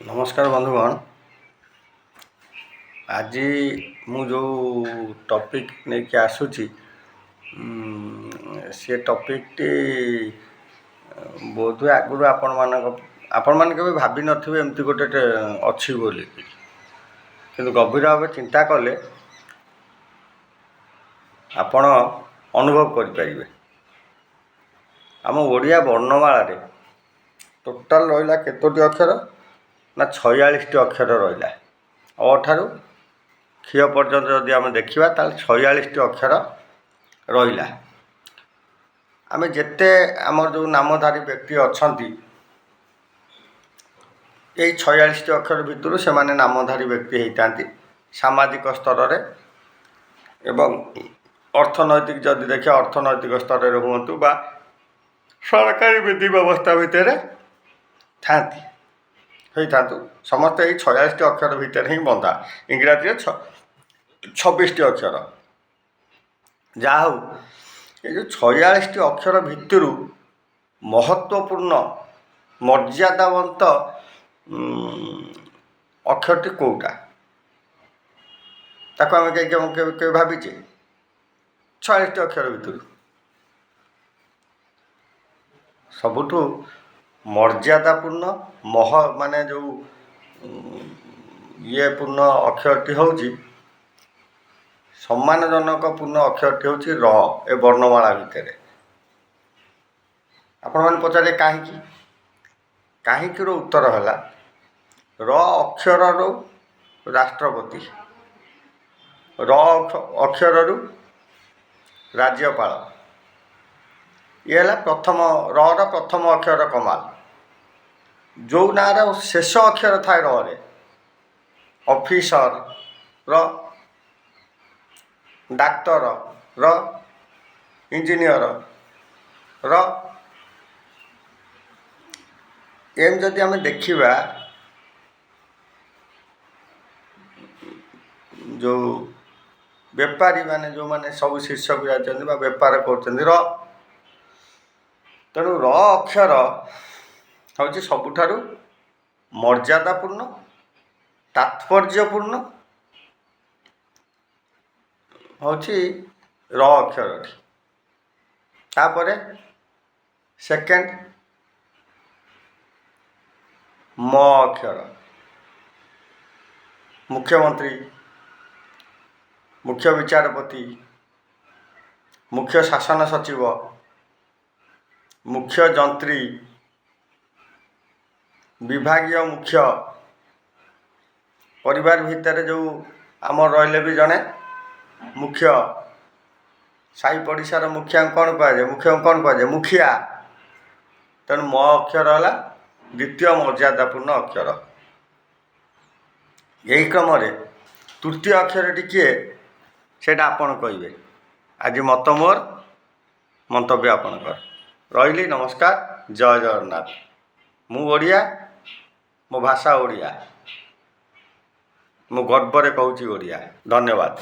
नमस्कार बंधुगण। आज मु जो टॉपिक नहीं आसूची से टॉपिक टी बोध आगु आपण मान के भाभी नथिबे एमती गोटे अच्छी बोली किंतु गभीर भाव चिंता कले आपण अनुभव करें। आम ओडिया वर्णमाला रे टोटाल रहा केतोटी अक्षर ना 46टी अक्षर रहा। अ ठारू क्षीय पर्यंत जदि आम देखा 46टी अक्षर रहा। आम जिते आमर जो नामधारी व्यक्ति अच्छा यही 46टी अक्षर भितर से माने नामधारी व्यक्ति होता सामाजिक स्तर रे एवं अर्थनैतिक जदि देखिए अर्थनैतिक स्तर रे हूँ बा सरकारी विधि व्यवस्था भितर था समस्त यही 46टी अक्षर भितर ही बंधा। इंग्राजी 26टी अक्षर जा हो ये जो 46टी अक्षर भितर महत्वपूर्ण मर्यादावंत अक्षरटी कौटा ताको आम के भावीचे 46टी अक्षर भितर सबुठु मर्यादापूर्ण माने जो ये पूर्ण अक्षरटी हूँ सम्मानजनक पूर्ण अक्षरटी हूँ र ए वर्णमाला भितर। आपण मैंने पचारे कहीं उत्तर है र अक्षर राष्ट्रपति र अक्षर राज्यपाल ये है प्रथम र प्रथम अक्षर कमाल जो ना शेष अक्षर थाए रे ऑफिसर र डाक्तर र इंजीनियर र एम जदि आम देखा जो बेपारी माने जो माने सब शीर्ष भी जाते बेपार कर तेणु र अक्षर हूँ सबुठारु मर्यादापूर्ण तात्पर्यपूर्ण हूँ र अक्षर तापर सेकेंड म अक्षर मुख्यमंत्री मुख्य विचारपति मुख्य शासन सचिव मुख्य जंत्री विभागीय मुख्य परिवार भितर जो आम रहिले भी जड़े मुख्य साई पड़िशार मुखिया कौन कहुए मुख्य कौन कहुए मुखिया। तेणु म अक्षर है द्वितीय मर्यादापूर्ण अक्षर। यही क्रम तृतीय अक्षरटी किए से आपण कहे। आज मत मोर मंतव्य आपणकर रही। नमस्कार। जय जगन्नाथ। मु ओडिया मो भाषा ओडिया मु गर्व रे कहूँ ओडिया। धन्यवाद।